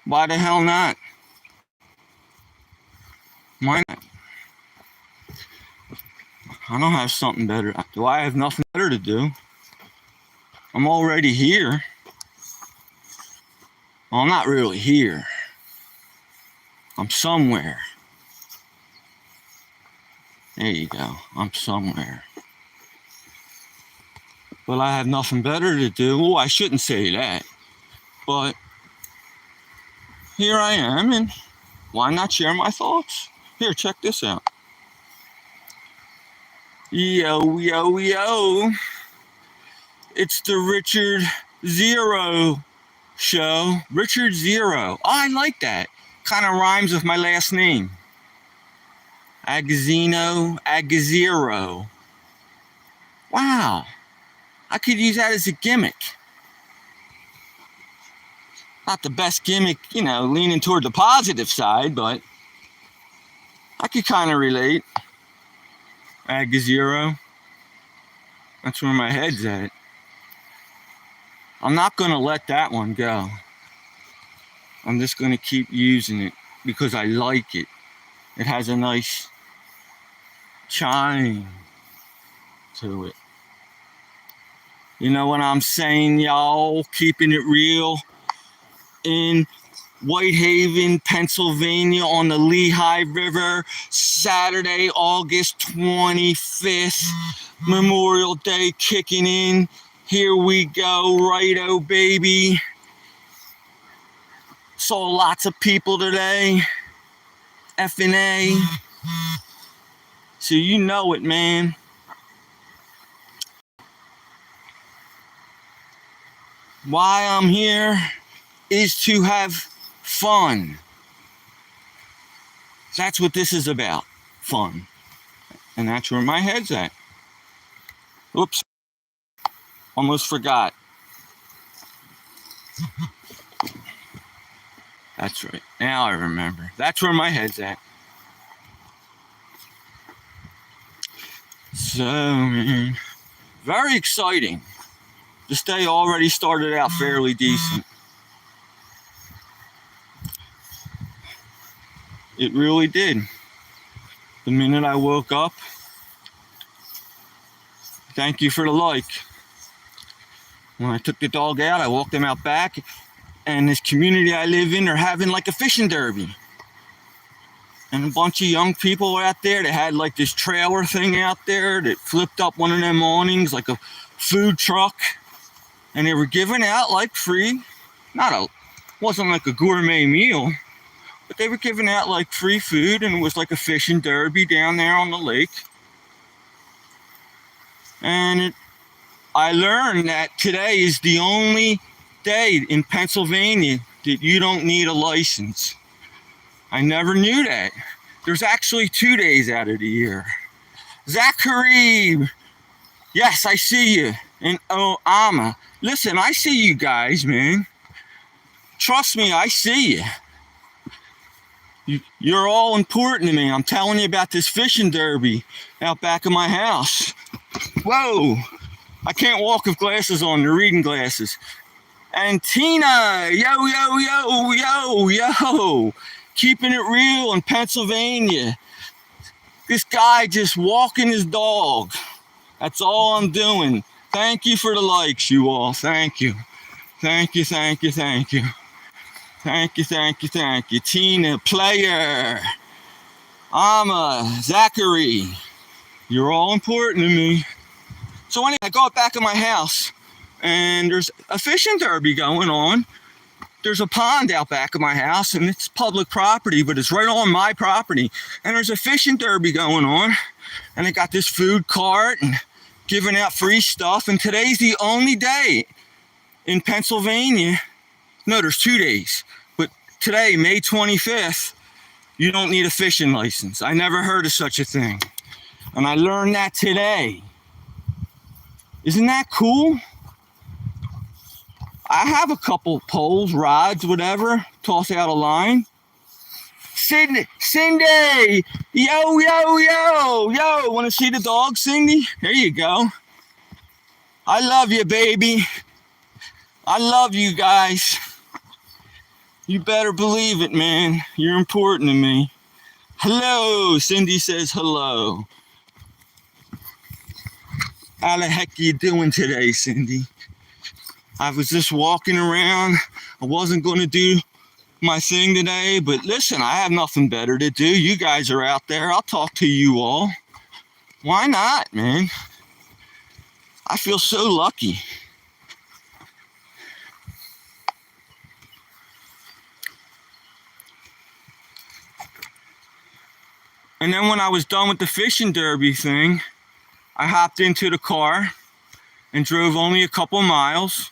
Why the hell not? Why not? I don't have something better. Do I have nothing better to do? I'm already here. Well, I'm not really here. I'm somewhere. There you go. I'm somewhere. But I have nothing better to do. Oh, I shouldn't say that. But here I am, and why not share my thoughts? Here, check this out. Yo, yo, yo. It's the Richard Zero show. Richard Zero. Oh, I like that. Kind of rhymes with my last name. Agazino, Agazero. Wow. I could use that as a gimmick. Not the best gimmick, leaning toward the positive side, but I could kind of relate. Agazero. That's where my head's at. I'm not going to let that one go. I'm just going to keep using it because I like it. It has a nice chime to it. You know what I'm saying, y'all? Keeping it real in Whitehaven, Pennsylvania on the Lehigh River, Saturday, August 25th, Memorial Day kicking in. Here we go, righto, baby. Saw lots of people today. F&A. So you know it, man. Why I'm here is to have fun. That's what this is about. Fun. And that's where my head's at. Oops. Almost forgot. That's right. Now I remember. That's where my head's at. So, man, very exciting. This day already started out fairly decent. It really did. The minute I woke up, thank you for the like. When I took the dog out, I walked him out back, and this community I live in, they're having like a fishing derby. And a bunch of young people were out there. They had like this trailer thing out there that flipped up one of them awnings, like a food truck. And they were giving out like free, wasn't like a gourmet meal, but they were giving out like free food, and it was like a fishing derby down there on the lake. And I learned that today is the only day in Pennsylvania that you don't need a license. I never knew that. There's actually 2 days out of the year. Zachary, yes, I see you. And Amma, listen, I see you guys, man. Trust me, I see you. You're all important to me. I'm telling you about this fishing derby out back of my house. Whoa, I can't walk with glasses on, they're reading glasses. And Tina, yo, yo, yo, yo, yo. Keeping it real in Pennsylvania. This guy just walking his dog. That's all I'm doing. Thank you for the likes, you all. Thank you. Thank you, thank you, thank you. Thank you, thank you, thank you. Tina, player. Amma, Zachary. You're all important to me. So anyway, I go back in my house, and there's a fishing derby going on. There's a pond out back of my house, and it's public property, but it's right on my property. And there's a fishing derby going on, and they got this food cart and giving out free stuff. And today's the only day in Pennsylvania. No, there's 2 days, but today, May 25th, you don't need a fishing license. I never heard of such a thing, and I learned that today. Isn't that cool? I have a couple poles, rods, whatever, toss out a line. Cindy, yo, yo, yo, yo, want to see the dog, Cindy? There you go. I love you, baby. I love you guys. You better believe it, man. You're important to me. Hello, Cindy says hello. How the heck you doing today, Cindy? I was just walking around. I wasn't going to do my thing today, but listen, I have nothing better to do. You guys are out there. I'll talk to you all. Why not, man? I feel so lucky. And then when I was done with the fishing derby thing, I hopped into the car and drove only a couple miles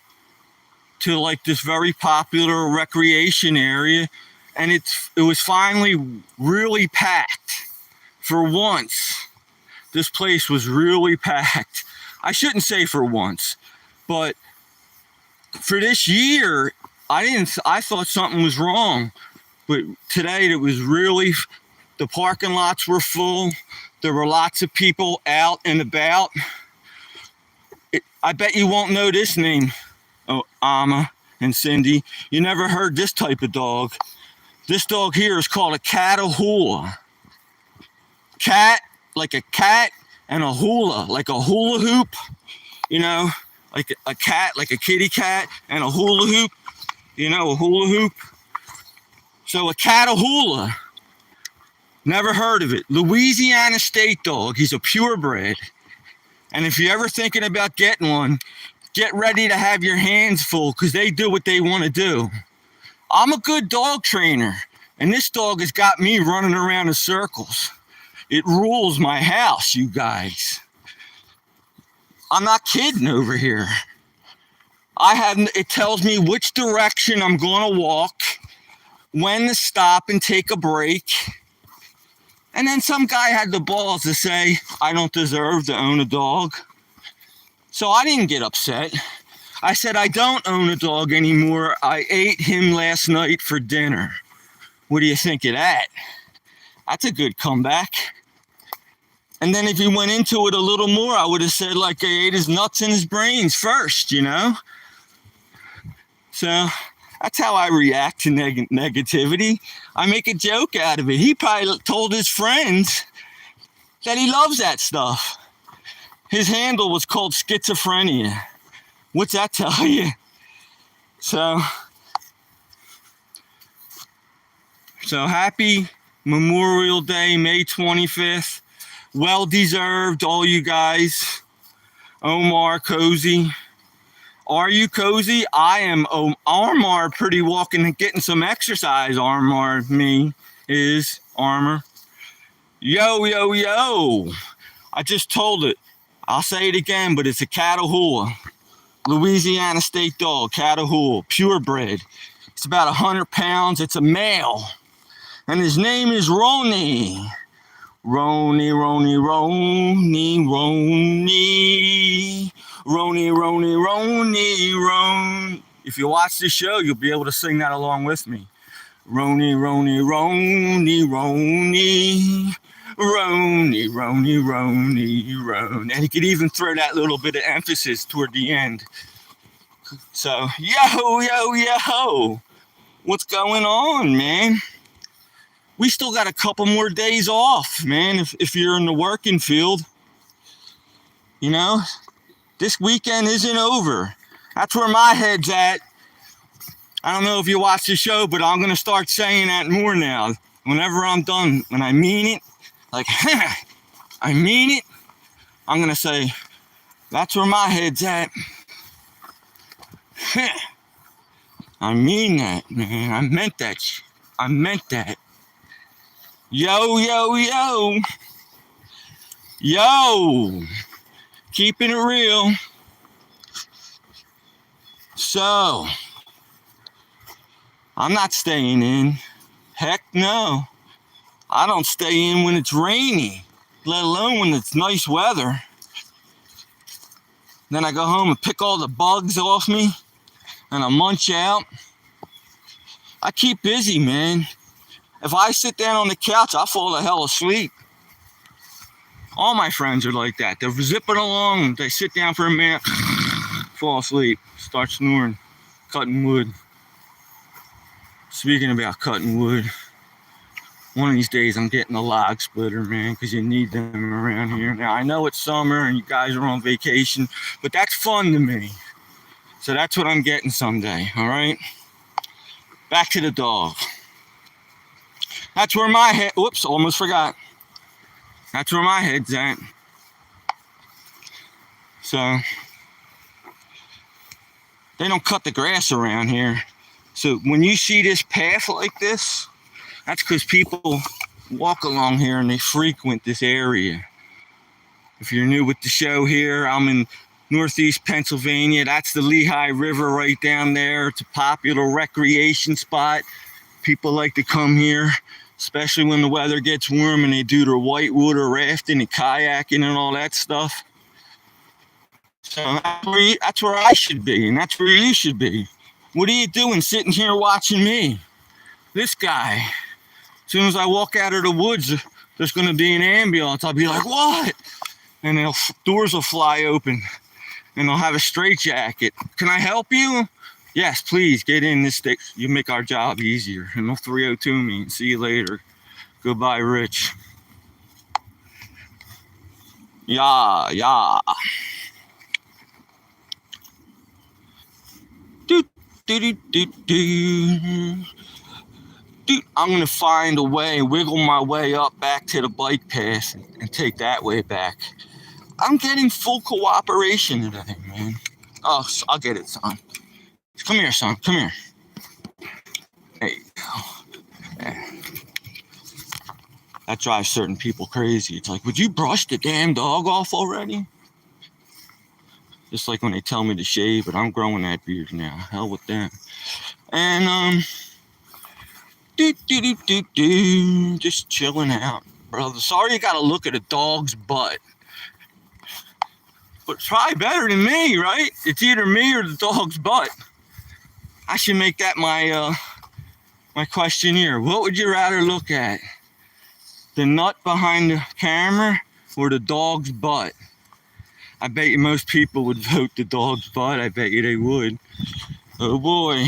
to like this very popular recreation area, and it was finally really packed. For once, this place was really packed. I shouldn't say for once, but for this year, I thought something was wrong, but today it was really, the parking lots were full. There were lots of people out and about. I bet you won't know this name, Amma and Cindy. You never heard this type of dog. This dog here is called a catahula. Cat, like a cat, and a hula, like a hula hoop. You know, like a cat, like a kitty cat, and a hula hoop. You know, a hula hoop. So a catahula. Never heard of it. Louisiana state dog. He's a purebred. And if you're ever thinking about getting one, get ready to have your hands full, because they do what they want to do. I'm a good dog trainer, and this dog has got me running around in circles. It rules my house, you guys. I'm not kidding over here. It tells me which direction I'm going to walk, when to stop and take a break. And then some guy had the balls to say, I don't deserve to own a dog. So I didn't get upset. I said, I don't own a dog anymore. I ate him last night for dinner. What do you think of that? That's a good comeback. And then if he went into it a little more, I would have said, like, I ate his nuts and his brains first, you know? So that's how I react to negativity. I make a joke out of it. He probably told his friends that he loves that stuff. His handle was called schizophrenia. What's that tell you? So happy Memorial Day, May 25th. Well deserved, all you guys. Omar, Cozy. Are you cozy? I am Armor, pretty walking and getting some exercise. Armor, me, is Armor. Yo, yo, yo. I just told it. I'll say it again, but it's a Catahoula. Louisiana state dog, Catahoula, purebred. It's about 100 pounds. It's a male. And his name is Roni. Roni, Roni, Roni, Roni. Roni, Roni, Roni, Roni. If you watch this show, you'll be able to sing that along with me. Roni, Roni, Roni, Roni. Roni, Roni, Roni, Roni. And he could even throw that little bit of emphasis toward the end. So, yo, yo, yo. What's going on, man? We still got a couple more days off, man, if you're in the working field. You know, this weekend isn't over. That's where my head's at. I don't know if you watch the show, but I'm going to start saying that more now. Whenever I'm done, when I mean it, like, I mean it, I'm going to say, that's where my head's at. I mean that, man. I meant that. I meant that. Yo, yo, yo. Yo. Keeping it real. So, I'm not staying in. Heck no. I don't stay in when it's rainy, let alone when it's nice weather. Then I go home and pick all the bugs off me, and I munch out. I keep busy, man. If I sit down on the couch, I fall the hell asleep. All my friends are like that. They're zipping along. They sit down for a minute, fall asleep, start snoring, cutting wood. Speaking about cutting wood, one of these days I'm getting a log splitter, man, because you need them around here. Now, I know it's summer and you guys are on vacation, but that's fun to me. So that's what I'm getting someday, all right? Back to the dog. That's where my head, whoops, almost forgot. That's where my head's at. So, they don't cut the grass around here. So when you see this path like this, that's because people walk along here and they frequent this area. If you're new with the show here, I'm in Northeast Pennsylvania. That's the Lehigh River right down there. It's a popular recreation spot. People like to come here, especially when the weather gets warm and they do their whitewater rafting and kayaking and all that stuff. So that's where I should be, and that's where you should be. What are you doing sitting here watching me? This guy. As soon as I walk out of the woods, there's going to be an ambulance. I'll be like, what? And doors will fly open, and they'll have a straitjacket. Can I help you? Yes, please, get in this stick. You make our job easier. And they'll 302 me and see you later. Goodbye, Rich. Yeah. Dude, I'm gonna find a way, wiggle my way up back to the bike path and take that way back. I'm getting full cooperation today, man. Oh, I'll get it, son. Come here, son. Come here. There you go. Yeah. That drives certain people crazy. It's like, would you brush the damn dog off already? Just like when they tell me to shave, but I'm growing that beard now. Hell with them. And, just chilling out, brother. Sorry you gotta look at a dog's butt. But try better than me, right? It's either me or the dog's butt. I should make that my questionnaire. What would you rather look at? The nut behind the camera or the dog's butt? I bet you most people would vote the dog's butt. I bet you they would. Oh boy.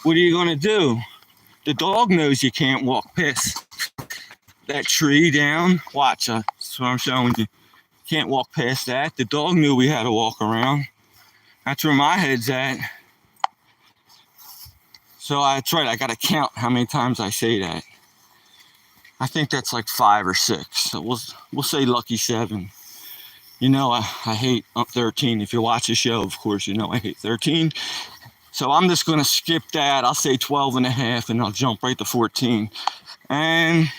What are you gonna do? The dog knows you can't walk past that tree down. Watch, that's what I'm showing you. Can't walk past that. The dog knew we had to walk around. That's where my head's at. So that's right, I gotta count how many times I say that. I think that's like 5 or 6. So we'll say lucky 7. You know, I hate 13. If you watch the show, of course, you know I hate 13. So I'm just going to skip that. I'll say 12 and a half, and I'll jump right to 14. And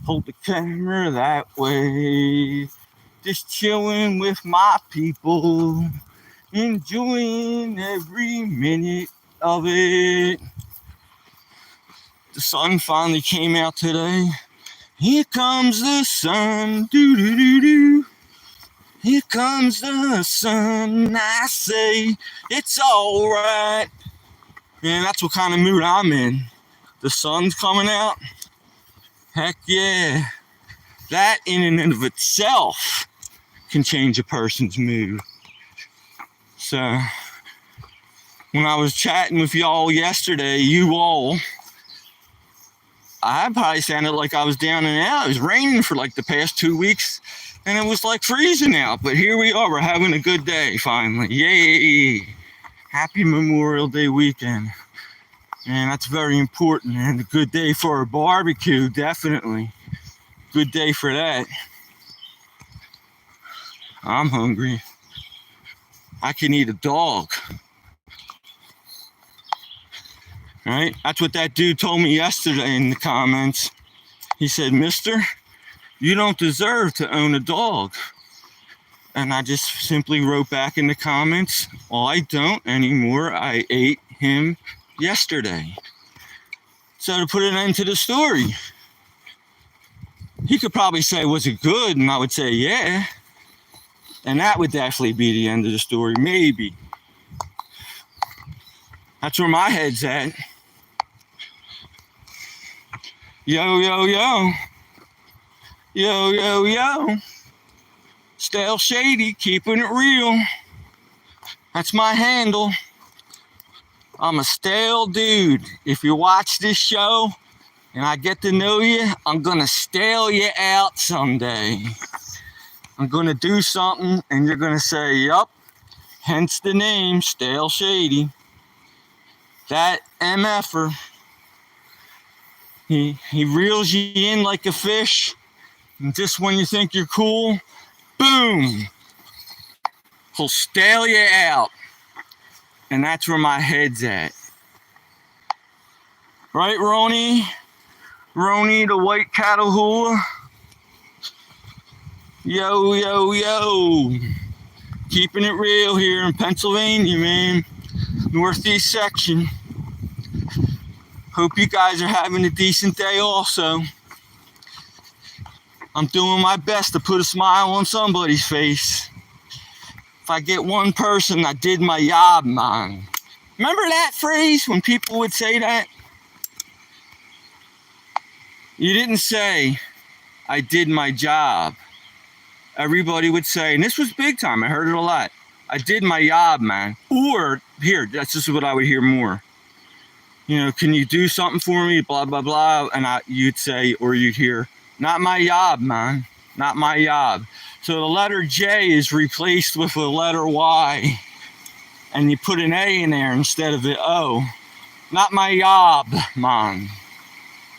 hold the camera that way. Just chilling with my people. Enjoying every minute of it. The sun finally came out today. Here comes the sun, doo-doo-doo-doo. Here comes the sun, I say, it's all right. Man, that's what kind of mood I'm in. The sun's coming out. Heck yeah. That in and of itself can change a person's mood. So, when I was chatting with y'all yesterday, I probably sounded like I was down and out. It was raining for like the past 2 weeks, and it was like freezing out. But here we are. We're having a good day finally. Yay! Happy Memorial Day weekend. And that's very important. And a good day for a barbecue, definitely. Good day for that. I'm hungry. I can eat a dog. Right? That's what that dude told me yesterday in the comments. He said, "Mister, you don't deserve to own a dog." And I just simply wrote back in the comments, "Oh, I don't anymore. I ate him yesterday." So to put an end to the story, he could probably say, "Was it good?" And I would say, "Yeah." And that would definitely be the end of the story, maybe. That's where my head's at. Yo, yo, yo. Yo, yo, yo. Stale Shady, keeping it real. That's my handle. I'm a stale dude. If you watch this show and I get to know you, I'm gonna stale you out someday. I'm gonna do something and you're gonna say, yup, hence the name, Stale Shady. That MFer, he reels you in like a fish, and just when you think you're cool, boom, he'll stale you out. And that's where my head's at. Right, Roni? Roni the white cattle hula? Yo, yo, yo. Keeping it real here in Pennsylvania, man. Northeast section. Hope you guys are having a decent day also. I'm doing my best to put a smile on somebody's face. If I get one person, I did my job, man. Remember that phrase when people would say that? You didn't say, I did my job. Everybody would say, and this was big time, I heard it a lot, I did my job, man. Or, here, that's just what I would hear more. You know, can you do something for me, blah, blah, blah. And you'd say, or you'd hear, not my job, man, not my job. So the letter J is replaced with a letter Y. And you put an A in there instead of the O. Not my job, man.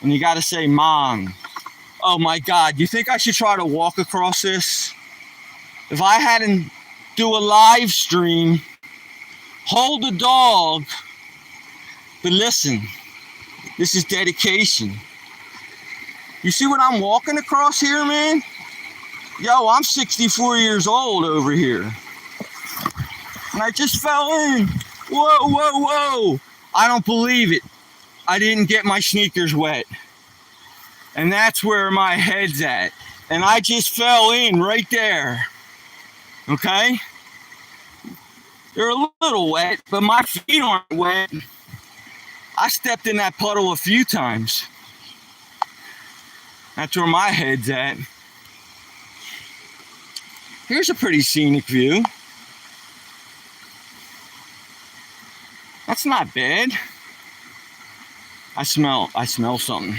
And you got to say, man. Oh my God, you think I should try to walk across this? If I hadn't do a live stream, hold the dog, but listen, this is dedication. You see what I'm walking across here, man? Yo, I'm 64 years old over here. And I just fell in. Whoa, whoa, whoa. I don't believe it. I didn't get my sneakers wet. And that's where my head's at. And I just fell in right there. Okay? They're a little wet, but my feet aren't wet. I stepped in that puddle a few times. That's where my head's at. Here's a pretty scenic view. That's not bad. I smell something.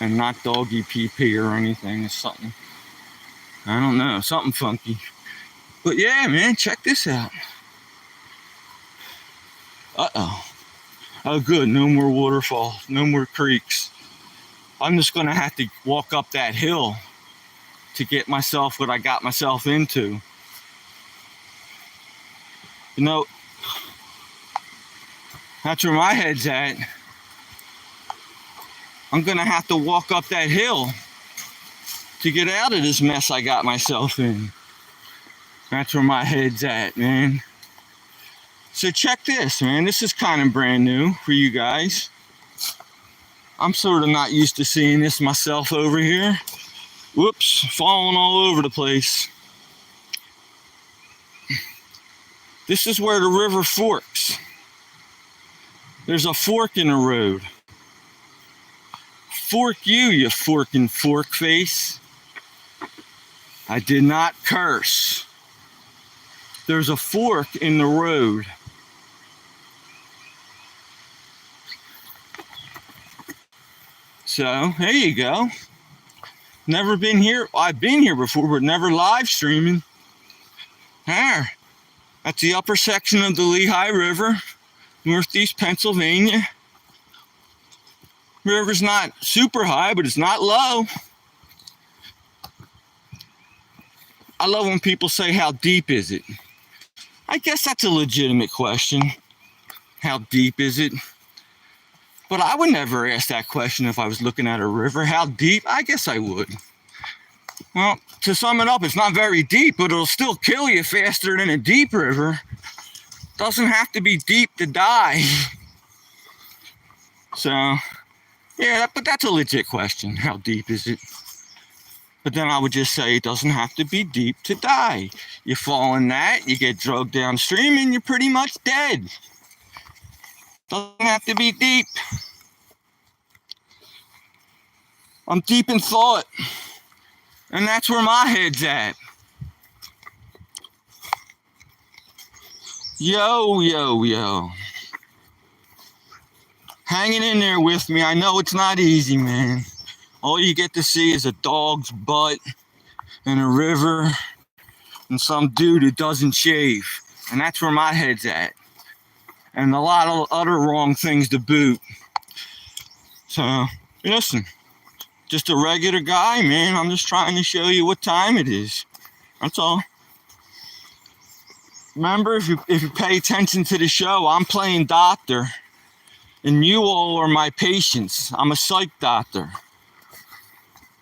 And not doggy pee or anything. It's something, I don't know, something funky. But yeah, man, check this out. Uh-oh. Oh, good, no more waterfalls, no more creeks. I'm just gonna have to walk up that hill to get myself what I got myself into. You know, that's where my head's at. I'm gonna have to walk up that hill to get out of this mess I got myself in. That's where my head's at, man. So check this, man. This is kind of brand new for you guys. I'm sort of not used to seeing this myself over here. Whoops, falling all over the place. This is where the river forks. There's a fork in the road. Fork you forking fork face. I did not curse. There's a fork in the road. So, there you go. Never been here. I've been here before, but never live streaming. There. That's the upper section of the Lehigh River, northeast Pennsylvania. River's not super high, but it's not low. I love when people say, how deep is it? I guess that's a legitimate question. How deep is it? But I would never ask that question if I was looking at a river. How deep? I guess I would. Well, to sum it up, it's not very deep, but it'll still kill you faster than a deep river. Doesn't have to be deep to die. So, yeah, but that's a legit question. How deep is it? But then I would just say it doesn't have to be deep to die. You fall in that, you get drugged downstream, and you're pretty much dead. Doesn't have to be deep. I'm deep in thought. And that's where my head's at. Yo, yo, yo. Hanging in there with me. I know it's not easy, man. All you get to see is a dog's butt and a river and some dude who doesn't shave. And that's where my head's at. And a lot of other wrong things to boot. So, listen, just a regular guy, man. I'm just trying to show you what time it is. That's all. Remember, if you pay attention to the show, I'm playing doctor. And you all are my patients. I'm a psych doctor.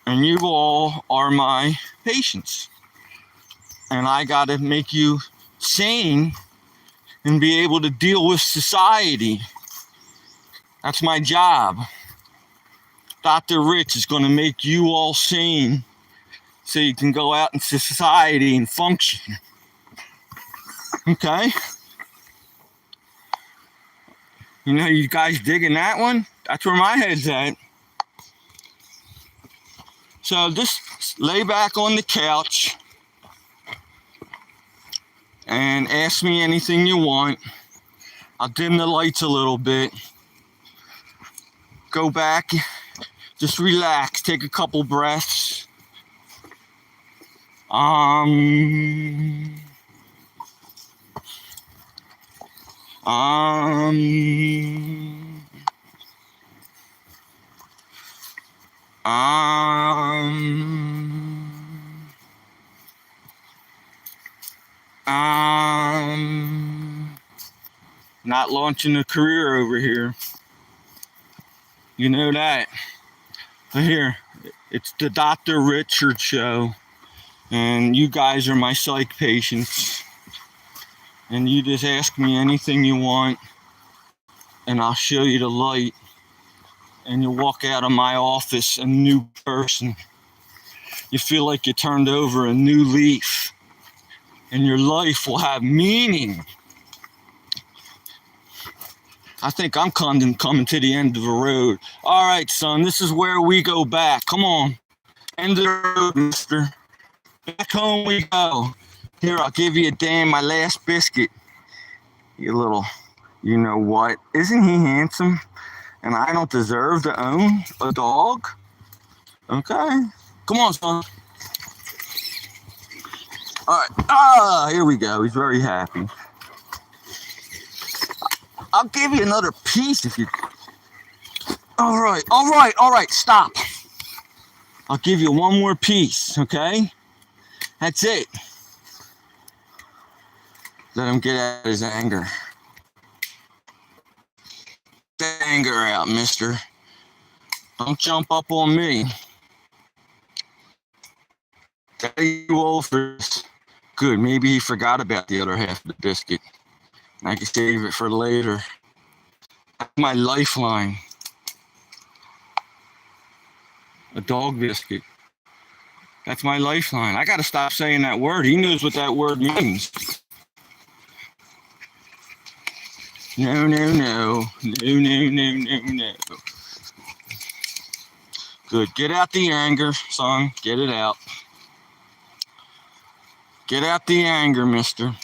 And you all are my patients. And I got to make you sane and be able to deal with society. That's my job. Dr. Rich is going to make you all sane so you can go out into society and function. Okay? You know, you guys digging that one? That's where my head's at. So just lay back on the couch and ask me anything you want. I'll dim the lights a little bit. Go back, just relax, take a couple breaths. Not launching a career over here. You know that. But here, it's the Dr. Richard show. And you guys are my psych patients. And you just ask me anything you want. And I'll show you the light. And you'll walk out of my office a new person. You feel like you turned over a new leaf. And your life will have meaning. I think I'm coming to the end of the road. All right, son, this is where we go back. Come on. End of the road, mister. Back home we go. Here, I'll give you my last biscuit. You little, you know what? Isn't he handsome? And I don't deserve to own a dog? Okay. Come on, son. All right. Here we go. He's very happy. I'll give you another piece if you... All right. Stop. I'll give you one more piece, okay? That's it. Let him get out his anger. Get the anger out, mister. Don't jump up on me. Daddy, you old for this. Good, maybe he forgot about the other half of the biscuit. I can save it for later. That's my lifeline. A dog biscuit. That's my lifeline. I gotta stop saying that word. He knows what that word means. No. Good. Get out the anger, son. Get it out. Get out the anger, mister.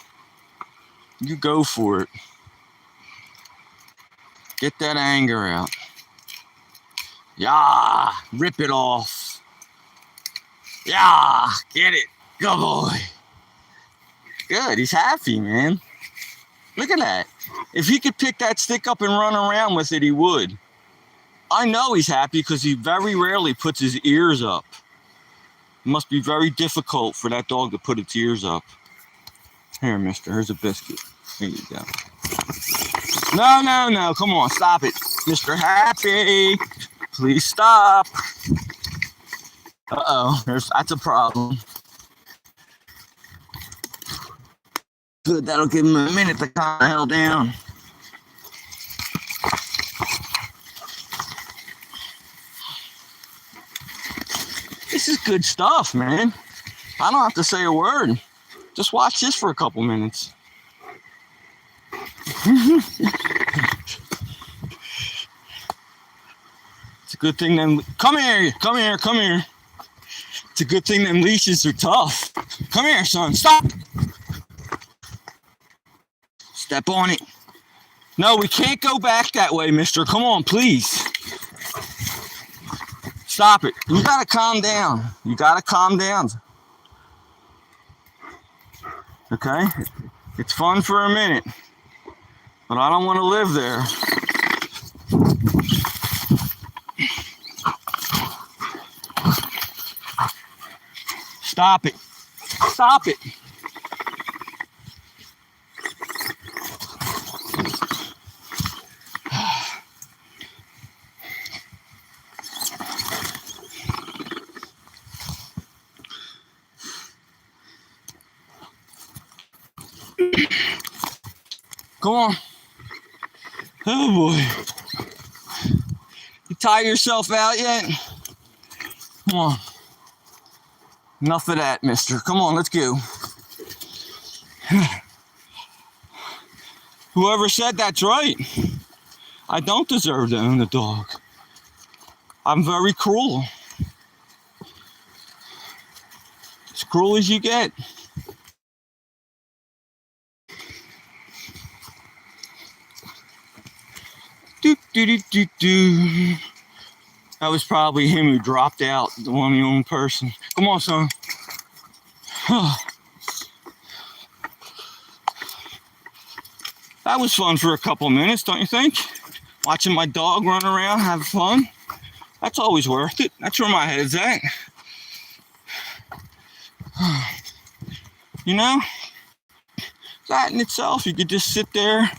You go for it. Get that anger out. Yeah, rip it off. Yeah, get it. Good boy. Good, he's happy, man. Look at that. If he could pick that stick up and run around with it, he would. I know he's happy because he very rarely puts his ears up. It must be very difficult for that dog to put its ears up. Here, mister, here's a biscuit. Here you go. No, come on, stop it. Mr. Happy, please stop. Uh-oh, that's a problem. Good, that'll give him a minute to calm the hell down. This is good stuff, man. I don't have to say a word. Just watch this for a couple minutes. It's a good thing them... Come here. It's a good thing them leashes are tough. Come here, son. Stop. Step on it. No, we can't go back that way, mister. Come on, please. Stop it. You gotta calm down. You gotta calm down. Okay? It's fun for a minute, but I don't want to live there. Stop it. Stop it. Come on. Oh boy. You tire yourself out yet? Come on. Enough of that, mister. Come on, let's go. Whoever said that's right. I don't deserve to own a dog. I'm very cruel. As cruel as you get. That was probably him who dropped out, the only person. Come on, son. That was fun for a couple minutes, don't you think? Watching my dog run around, have fun. That's always worth it. That's where my head's at. You know, that in itself, you could just sit there,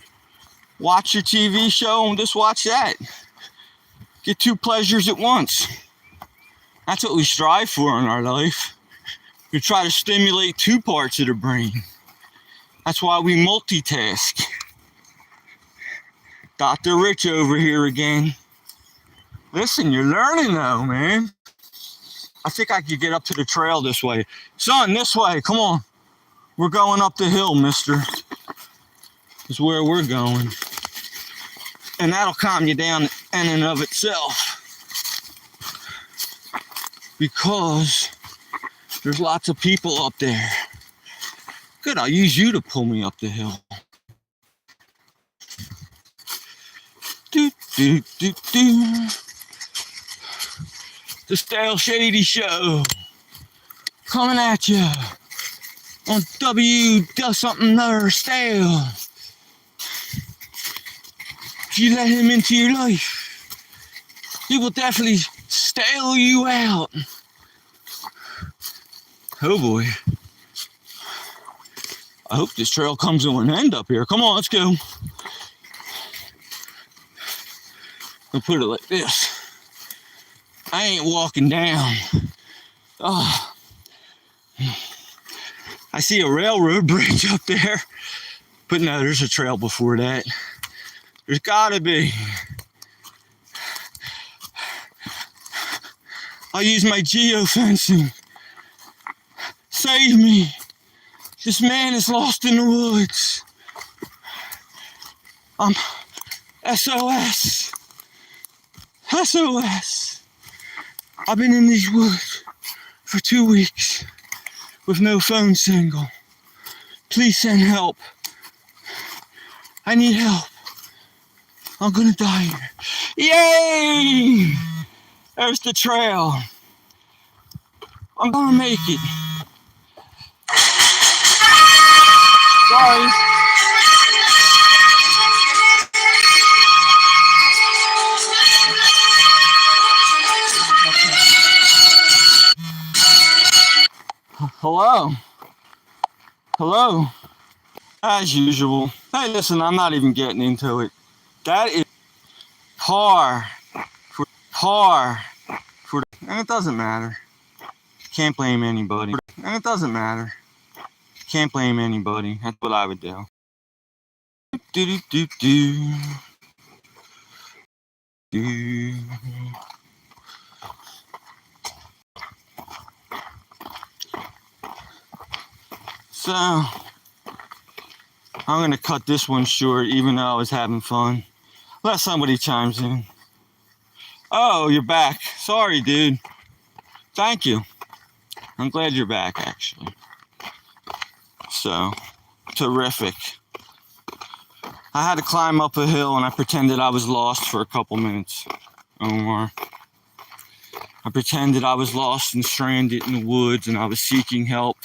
watch your TV show, and just watch that. Get two pleasures at once. That's what we strive for in our life. We try to stimulate two parts of the brain. That's why we multitask. Dr. Rich over here again. Listen, you're learning though, man. I think I could get up to the trail this way. Son, this way, come on. We're going up the hill, mister. Is where we're going. And that'll calm you down in and of itself. Because there's lots of people up there. Good, I'll use you to pull me up the hill. Do, do, do, do. The Stale Shady Show. Coming at you on W does something there, Stale. If you let him into your life, he will definitely stale you out. Oh boy. I hope this trail comes to an end up here. Come on, let's go. I'll put it like this. I ain't walking down. Oh. I see a railroad bridge up there. But no, there's a trail before that. There's gotta be. I'll use my geofencing. Save me. This man is lost in the woods. I'm SOS. SOS. I've been in these woods for 2 weeks with no phone signal. Please send help. I need help. I'm gonna die here. Yay! There's the trail. I'm gonna make it. Sorry. Hello? Hello? As usual. Hey, listen, I'm not even getting into it. That is par for, and it doesn't matter. Can't blame anybody. And it doesn't matter. Can't blame anybody. That's what I would do. Do do do do. So I'm gonna cut this one short, even though I was having fun. Let somebody chimes in. Oh, you're back. Sorry, dude. Thank you. I'm glad you're back, actually. So, terrific. I had to climb up a hill and I pretended I was lost for a couple minutes, Omar. I pretended I was lost and stranded in the woods and I was seeking help.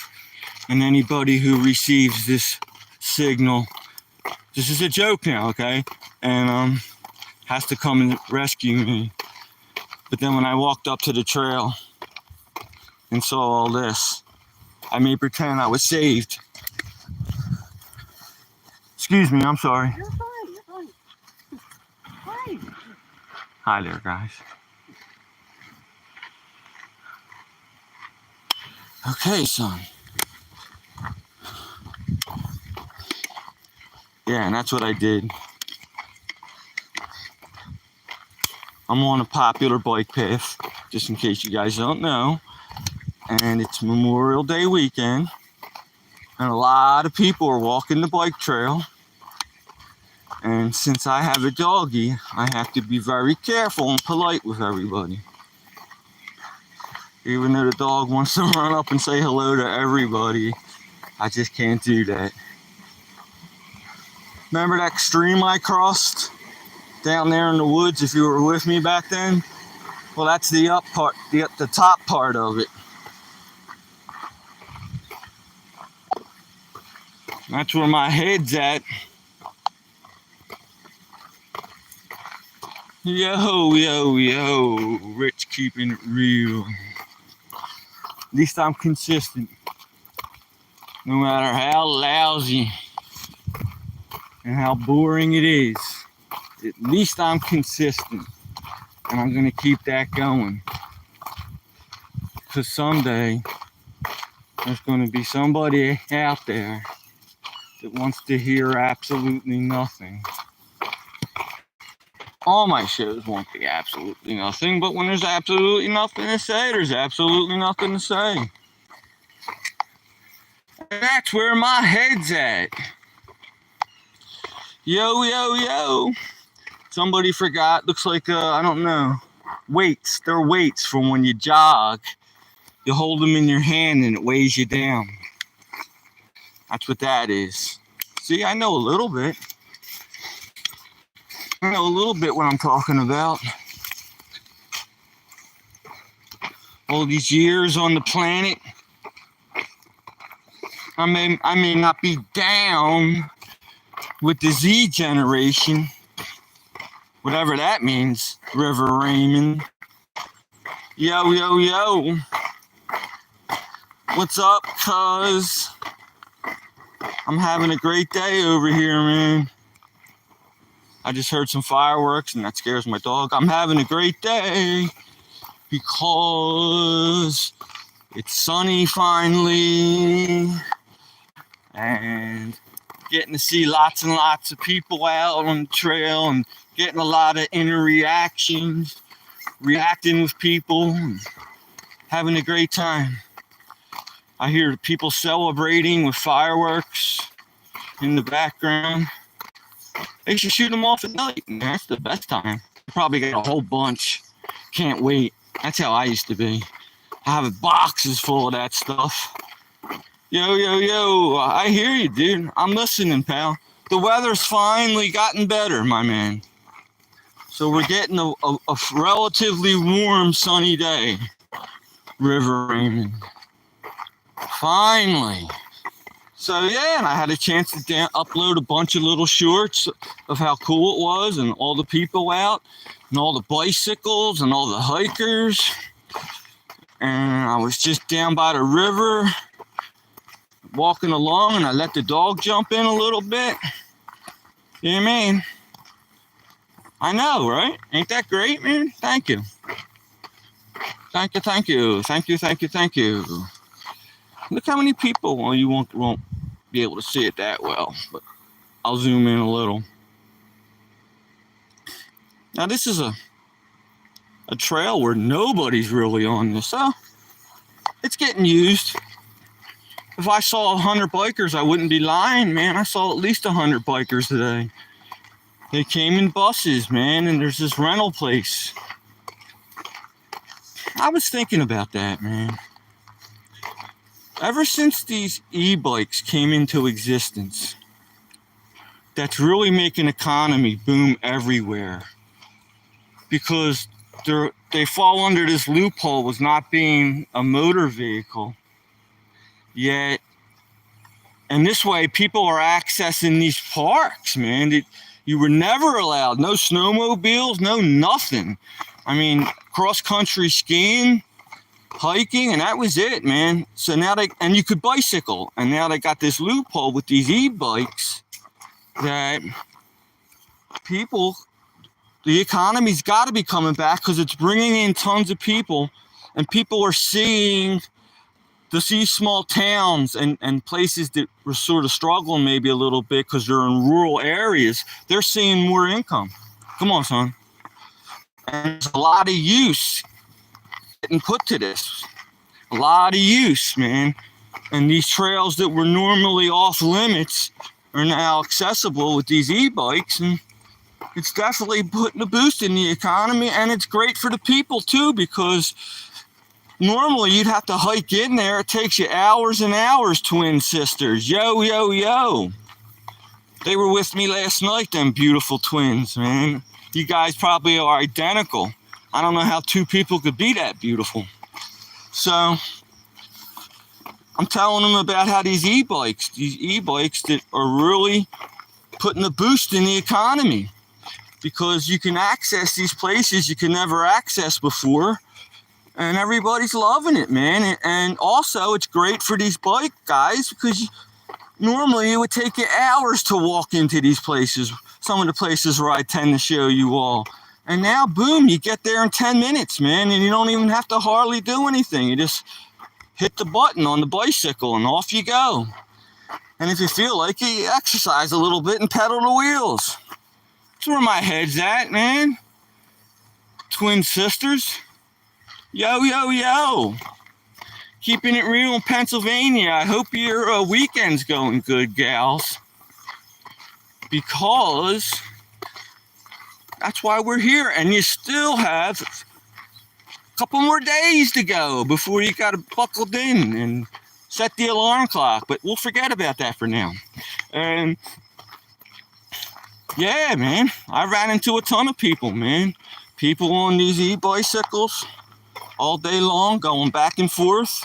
And anybody who receives this signal, this is a joke now, okay? And has to come and rescue me. But then when I walked up to the trail and saw all this, I made pretend I was saved. Excuse me, I'm sorry. You're fine, you're fine. Hi. Hi there, guys. Okay, son. Yeah, and that's what I did. I'm on a popular bike path, just in case you guys don't know. And it's Memorial Day weekend. And a lot of people are walking the bike trail. And since I have a doggie, I have to be very careful and polite with everybody. Even though the dog wants to run up and say hello to everybody, I just can't do that. Remember that stream I crossed down there in the woods, if you were with me back then? Well, that's the up part, the top part of it. That's where my head's at. Yo, yo, yo, Rich keeping it real. At least I'm consistent. No matter how lousy and how boring it is, at least I'm consistent. And I'm gonna keep that going. Because someday, there's gonna be somebody out there that wants to hear absolutely nothing. All my shows won't be absolutely nothing, but when there's absolutely nothing to say, there's absolutely nothing to say. And that's where my head's at. Yo, yo, yo. Somebody forgot, looks like, I don't know, weights. They're weights from when you jog. You hold them in your hand and it weighs you down. That's what that is. See, I know a little bit. I know a little bit what I'm talking about. All these years on the planet. I may not be down with the Z generation, whatever that means, River Raymond. Yo, yo, yo. What's up, cuz? I'm having a great day over here, man. I just heard some fireworks and that scares my dog. I'm having a great day because it's sunny finally and getting to see lots and lots of people out on the trail and getting a lot of interactions, reacting with people, and having a great time. I hear people celebrating with fireworks in the background. They should shoot them off at night, man. That's the best time. Probably got a whole bunch. Can't wait. That's how I used to be. I have boxes full of that stuff. Yo, yo, yo. I hear you, dude. I'm listening, pal. The weather's finally gotten better, my man. So we're getting a relatively warm, sunny day. River Raymond. Finally. So yeah, and I had a chance to upload a bunch of little shorts of how cool it was and all the people out and all the bicycles and all the hikers. And I was just down by the river walking along and I let the dog jump in a little bit. You know what I mean? I know, right? Ain't that great, man? Thank you. Thank you, thank you. Thank you, thank you, thank you. Look how many people, well, you won't be able to see it that well, but I'll zoom in a little. Now this is a trail where nobody's really on this, so it's getting used. If I saw 100 bikers, I wouldn't be lying, man. I saw at least 100 bikers today. They came in buses, man, and there's this rental place. I was thinking about that, man. Ever since these e-bikes came into existence, that's really making economy boom everywhere, because they fall under this loophole with not being a motor vehicle yet. And this way, people are accessing these parks, man. You were never allowed. No snowmobiles, no nothing. I mean, cross-country skiing, hiking, and that was it, man. So now and you could bicycle. And now they got this loophole with these e-bikes that the economy's got to be coming back, because it's bringing in tons of people, and people are seeing these small towns and places that were sort of struggling maybe a little bit because they're in rural areas. They're seeing more income. Come on, son. And there's a lot of use getting put to this. A lot of use, man. And these trails that were normally off limits are now accessible with these e-bikes, and it's definitely putting a boost in the economy, and it's great for the people too, because normally you'd have to hike in there. It takes you hours and hours, twin sisters. Yo, yo, yo. They were with me last night, them beautiful twins, man. You guys probably are identical. I don't know how two people could be that beautiful. So I'm telling them about how these e-bikes that are really putting a boost in the economy, because you can access these places you can never access before, and everybody's loving it, man. And also, it's great for these bike guys, because normally it would take you hours to walk into these places, some of the places where I tend to show you all. And now, boom, you get there in 10 minutes, man, and you don't even have to hardly do anything. You just hit the button on the bicycle and off you go. And if you feel like it, you exercise a little bit and pedal the wheels. That's where my head's at, man. Twin sisters. Yo, yo, yo. Keeping it real in Pennsylvania. I hope your weekend's going good, gals. Because that's why we're here. And you still have a couple more days to go before you got to buckled in and set the alarm clock. But we'll forget about that for now. And yeah, man, I ran into a ton of people, man. People on these e-bicycles all day long, going back and forth.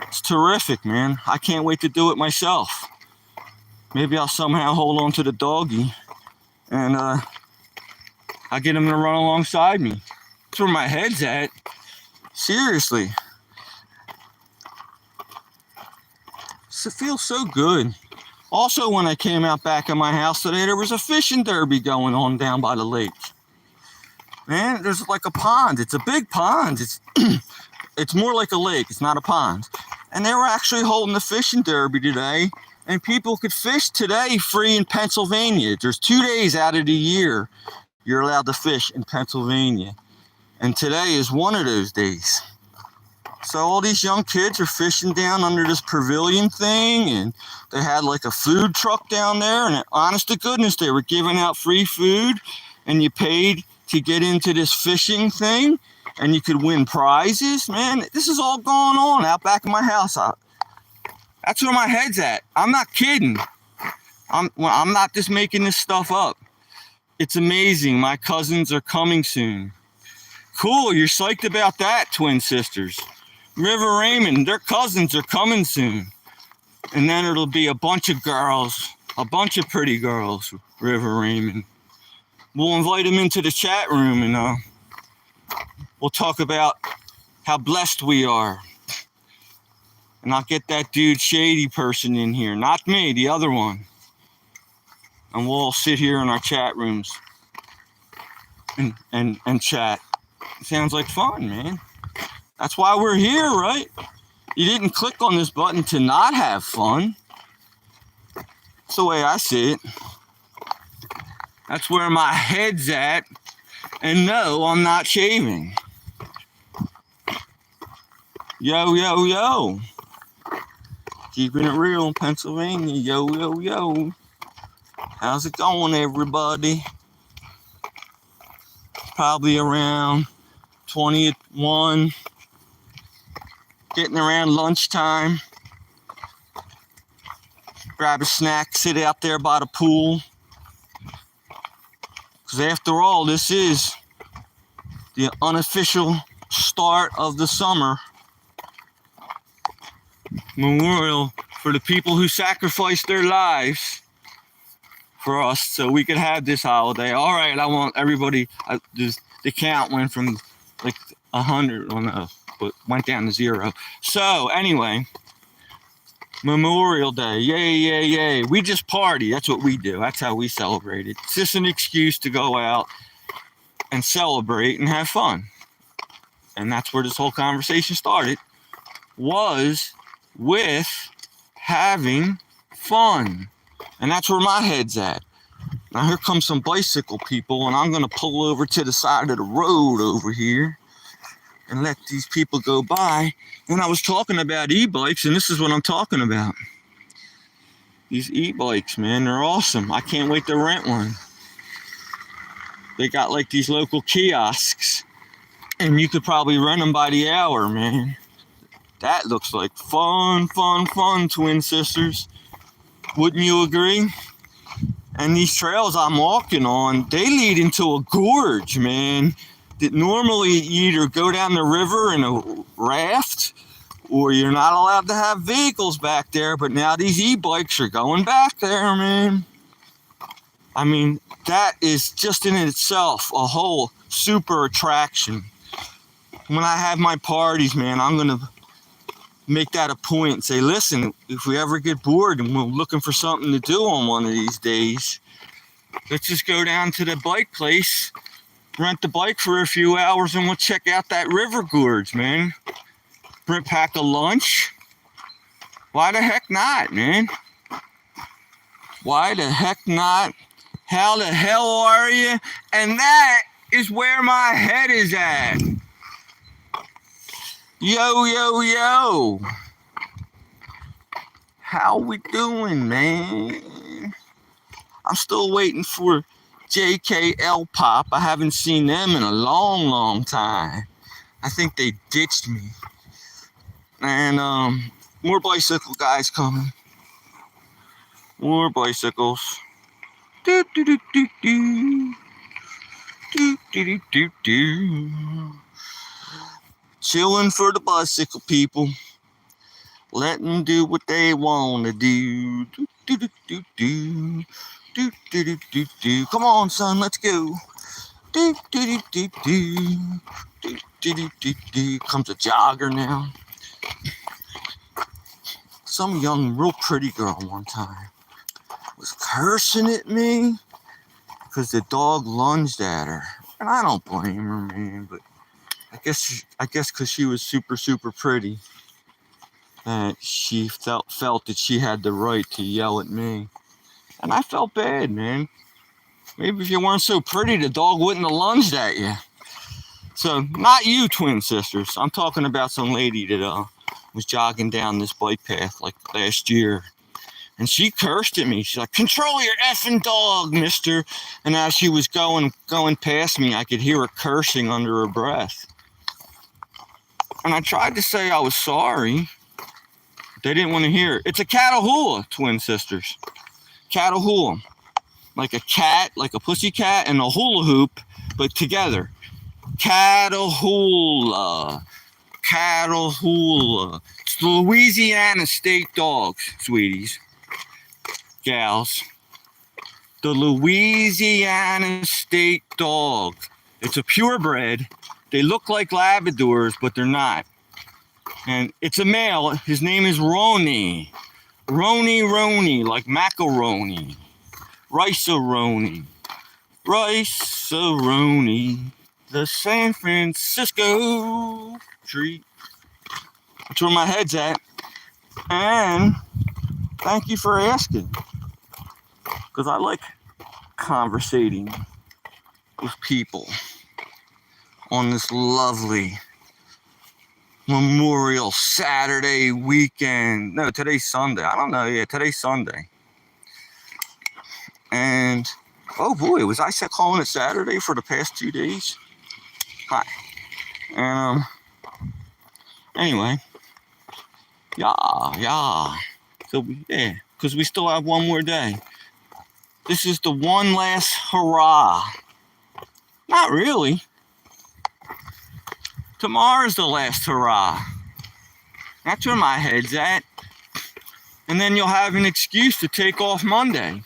It's terrific, man. I can't wait to do it myself. Maybe I'll somehow hold on to the doggy and I'll get him to run alongside me. That's where my head's at. Seriously. It feels so good. Also, when I came out back of my house today, there was a fishing derby going on down by the lake. Man, there's like a pond. It's a big pond. It's more like a lake. It's not a pond. And they were actually holding the fishing derby today, and people could fish today free in Pennsylvania. There's 2 days out of the year you're allowed to fish in Pennsylvania, and today is one of those days. So all these young kids are fishing down under this pavilion thing, and they had like a food truck down there, and honest to goodness, they were giving out free food, and you paid to get into this fishing thing, and you could win prizes. Man, this is all going on out back of my house. That's where my head's at. I'm not kidding. I'm not just making this stuff up. It's amazing. My cousins are coming soon. Cool, you're psyched about that, twin sisters. River Raymond, their cousins are coming soon. And then it'll be a bunch of girls, a bunch of pretty girls, River Raymond. We'll invite them into the chat room, and we'll talk about how blessed we are. And I'll get that dude shady person in here. Not me, the other one. And we'll all sit here in our chat rooms and chat. Sounds like fun, man. That's why we're here, right? You didn't click on this button to not have fun. That's the way I see it. That's where my head's at. And no, I'm not shaving. Yo, yo, yo. Keeping it real in Pennsylvania. Yo, yo, yo. How's it going, everybody? Probably around 21. Getting around lunchtime. grab a snack, sit out there by the pool. Because after all, this is the unofficial start of the summer. Memorial for the people who sacrificed their lives for us so we could have this holiday. All right, I want everybody, the count went from like 100, well, no, but went down to 0. So anyway, Memorial Day, yay, yay, yay. We just party. That's what we do. That's how we celebrate it. It's just an excuse to go out and celebrate and have fun. And that's where this whole conversation started, was with having fun. And that's where my head's at. Now here comes some bicycle people, and I'm going to pull over to the side of the road over here and let these people go by. And I was talking about e-bikes, and this is what I'm talking about. These e-bikes, man, they're awesome. I can't wait to rent one. They got like these local kiosks, and you could probably rent them by the hour, man. That looks like fun, fun, fun, twin sisters. Wouldn't you agree? And these trails I'm walking on, they lead into a gorge, man, that normally you either go down the river in a raft or you're not allowed to have vehicles back there, but now these e-bikes are going back there, man. I mean, that is just in itself a whole super attraction. When I have my parties, man, I'm going to make that a point and say, listen, if we ever get bored and we're looking for something to do on one of these days, let's just go down to the bike place, rent the bike for a few hours, and we'll check out that river gorge, man. Pack a lunch. Why the heck not, man? Why the heck not? How the hell are you? And that is where my head is at. Yo, yo, yo. How we doing, man? I'm still waiting for JKL Pop. I haven't seen them in a long, long time. I think they ditched me. And more bicycle guys coming. More bicycles. Do do do do do. Do do do do do. Chilling for the bicycle people. Let them do what they want to do. Do do do do do. Do do do do do. Come on, son, let's go. Do do do do do. Do do do do do. Comes a jogger now. Some young, real pretty girl one time was cursing at me because the dog lunged at her. And I don't blame her, man, but I guess because she was super, super pretty, that she felt that she had the right to yell at me. And I felt bad, man. Maybe if you weren't so pretty, the dog wouldn't have lunged at you. So, not you, twin sisters. I'm talking about some lady that was jogging down this bike path like last year. And she cursed at me. She's like, control your effing dog, mister. And as she was going past me, I could hear her cursing under her breath. And I tried to say I was sorry. They didn't want to hear it. It's a Catahoula, twin sisters. Catahoula. Like a cat, like a pussy cat, and a hula hoop, but together. Catahoula. Catahoula. It's the Louisiana state dogs, sweeties. Gals. The Louisiana state dog. It's a purebred. They look like Labradors, but they're not. And it's a male. His name is Roni. Roni, like macaroni. Rice-a-roni. Rice-a-roni. The San Francisco treat. That's where my head's at. And thank you for asking. Because I like conversating with people on this lovely Memorial Saturday weekend. No, today's Sunday. I don't know. Yeah, today's Sunday. And, oh boy, was I calling it Saturday for the past 2 days? Hi. And, anyway. Yeah. So, yeah. because we still have one more day. This is the one last hurrah. Not really. Tomorrow's the last hurrah. That's where my head's at. And then you'll have an excuse to take off Monday,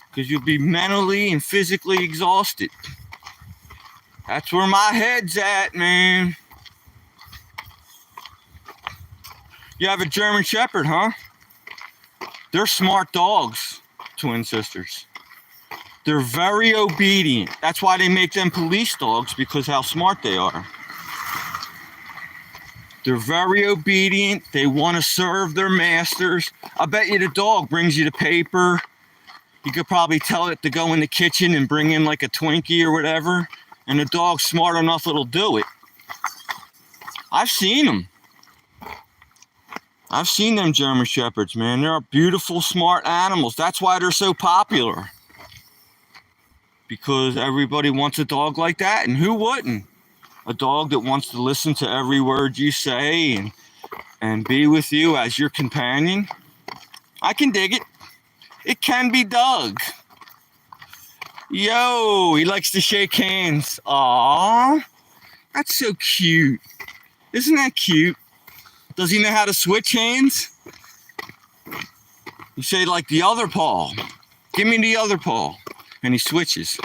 because you'll be mentally and physically exhausted. That's where my head's at, man. You have a German Shepherd, huh? They're smart dogs, twin sisters. They're very obedient. That's why they make them police dogs, because how smart they are. They're very obedient. They want to serve their masters. I bet you the dog brings you the paper. You could probably tell it to go in the kitchen and bring in like a Twinkie or whatever. And the dog's smart enough it'll do it. I've seen them. I've seen them German Shepherds, man. They're beautiful, smart animals. That's why they're so popular. Because everybody wants a dog like that, and who wouldn't? A dog that wants to listen to every word you say and be with you as your companion. I can dig it. It can be dug. Yo, he likes to shake hands. Aww, that's so cute. Isn't that cute? Does he know how to switch hands? You say like the other paw. Give me the other paw. And he switches.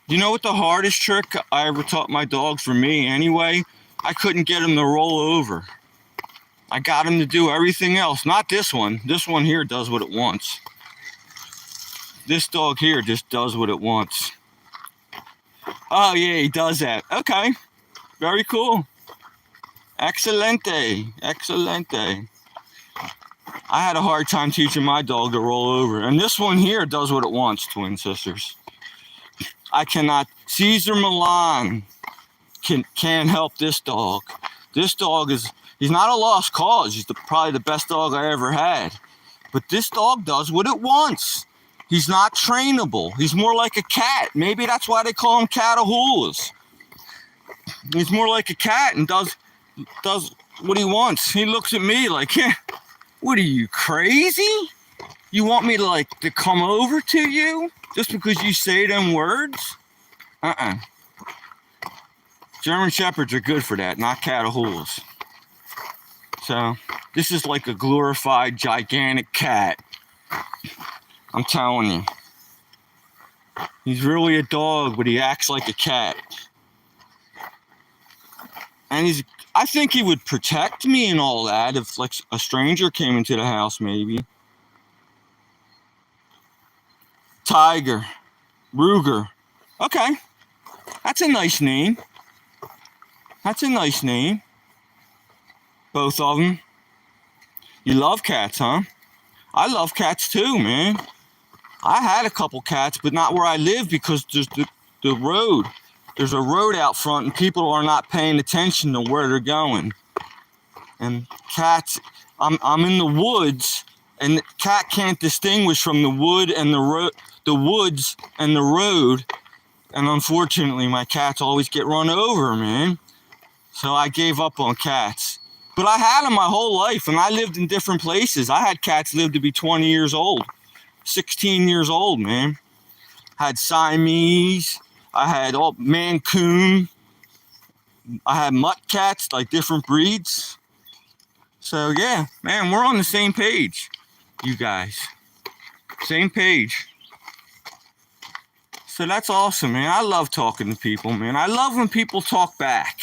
You know what the hardest trick I ever taught my dog, for me anyway? I couldn't get him to roll over. I got him to do everything else. Not this one. This one here does what it wants. This dog here just does what it wants. Oh yeah, he does that. Okay. Very cool. Excelente. Excelente. I had a hard time teaching my dog to roll over. And this one here does what it wants, twin sisters. I cannot. Caesar Milan can't help this dog. This dog he's not a lost cause. He's probably the best dog I ever had. But this dog does what it wants. He's not trainable. He's more like a cat. Maybe that's why they call him Catahoulas. He's more like a cat and does what he wants. He looks at me like, yeah, what are you, crazy? You want me to come over to you just because you say them words? German Shepherds are good for that, not Catahoulas. So this is like a glorified gigantic cat. I'm telling you. He's really a dog, but he acts like a cat. And I think he would protect me and all that if like a stranger came into the house, maybe. Tiger. Ruger. Okay. That's a nice name. That's a nice name. Both of them. You love cats, huh? I love cats too, man. I had a couple cats, but not where I live because there's the road. There's a road out front and people are not paying attention to where they're going. And cats, I'm in the woods and the cat can't distinguish from the wood and the woods and the road. And unfortunately, my cats always get run over, man. So I gave up on cats. But I had them my whole life, and I lived in different places. I had cats live to be 20 years old, 16 years old, man. Had Siamese. I had Mancoon. I had mutt cats, like different breeds. So, yeah, man, we're on the same page, you guys. Same page. So that's awesome, man. I love talking to people, man. I love when people talk back.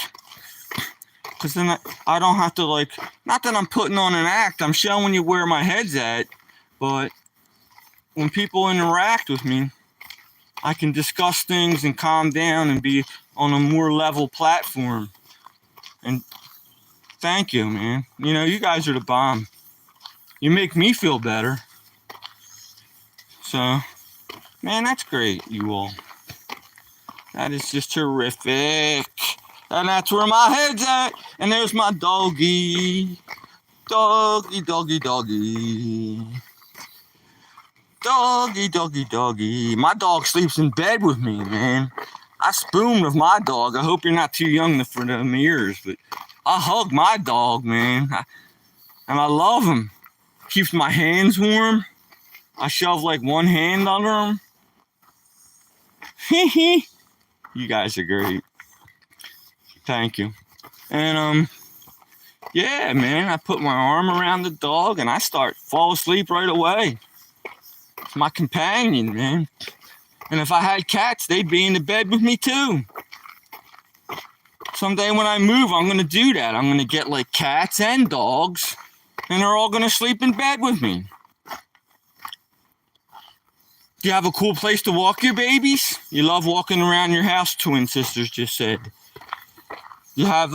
Because then I don't have to, not that I'm putting on an act. I'm showing you where my head's at. But when people interact with me, I can discuss things and calm down and be on a more level platform. And thank you, man. You know, you guys are the bomb. You make me feel better. So, man, that's great, you all. That is just terrific. And that's where my head's at. And there's my doggy. Doggy, doggy, doggy. Doggy, doggy, doggy. My dog sleeps in bed with me, man. I spoon with my dog. I hope you're not too young for them ears, but I hug my dog, man. And I love him. keeps my hands warm. I shove like one hand under them. You guys are great. Thank you. And yeah, man, I put my arm around the dog and I fall asleep right away. It's my companion, man. And if I had cats, they'd be in the bed with me too. Someday when I move, I'm gonna do that. I'm gonna get like cats and dogs, and they're all gonna sleep in bed with me. Do you have a cool place to walk your babies? You love walking around your house, twin sisters just said. You have,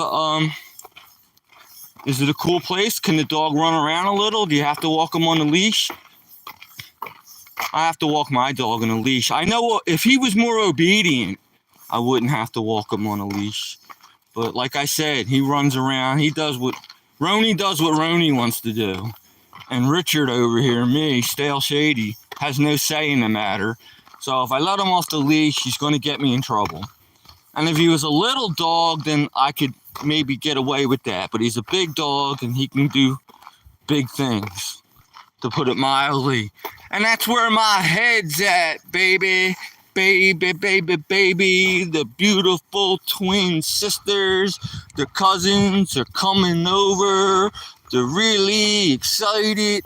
is it a cool place? Can the dog run around a little? Do you have to walk him on a leash? I have to walk my dog on a leash. I know if he was more obedient, I wouldn't have to walk him on a leash. But like I said, he runs around. Roni does what Roni wants to do. And Richard over here, me, Stale Shady, has no say in the matter. So if I let him off the leash, he's going to get me in trouble. And if he was a little dog, then I could maybe get away with that. But he's a big dog, and he can do big things, to put it mildly. And that's where my head's at, baby. Baby, baby, baby. The beautiful twin sisters, their cousins are coming over. They're really excited.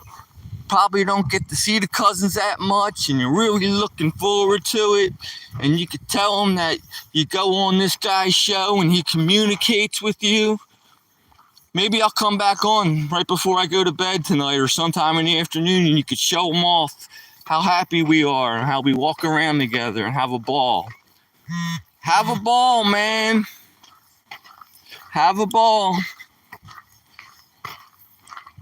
Probably don't get to see the cousins that much, and you're really looking forward to it. And you could tell them that you go on this guy's show and he communicates with you. Maybe I'll come back on right before I go to bed tonight or sometime in the afternoon, and you could show them off how happy we are and how we walk around together and have a ball. Have a ball, man. Have a ball.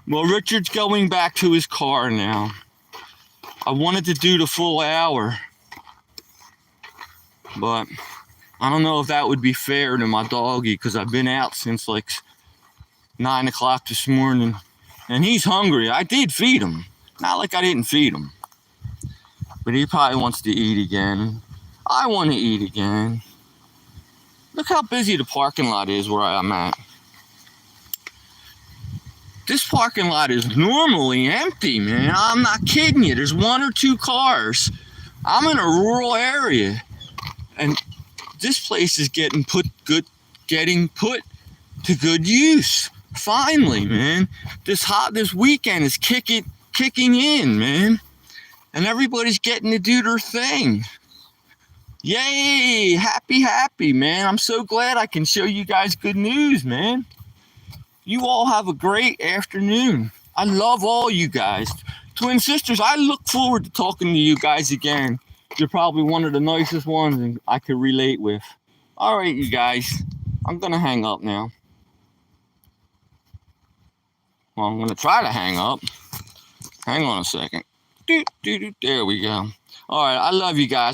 Well, Richard's going back to his car now. I wanted to do the full hour, but I don't know if that would be fair to my doggy, because I've been out since like 9 o'clock this morning, and he's hungry. I did feed him. Not like I didn't feed him, but he probably wants to eat again. I want to eat again. Look how busy the parking lot is where I'm at. This parking lot is normally empty, man. I'm not kidding you. There's 1 or 2 cars. I'm in a rural area, and this place is getting put to good use. Finally, man. This weekend is kicking in, man. And everybody's getting to do their thing. Yay! Happy, man. I'm so glad I can show you guys good news, man. You all have a great afternoon. I love all you guys. Twin sisters, I look forward to talking to you guys again. You're probably one of the nicest ones I could relate with. All right, you guys. I'm going to hang up now. Well, I'm going to try to hang up. Hang on a second. There we go. All right, I love you guys.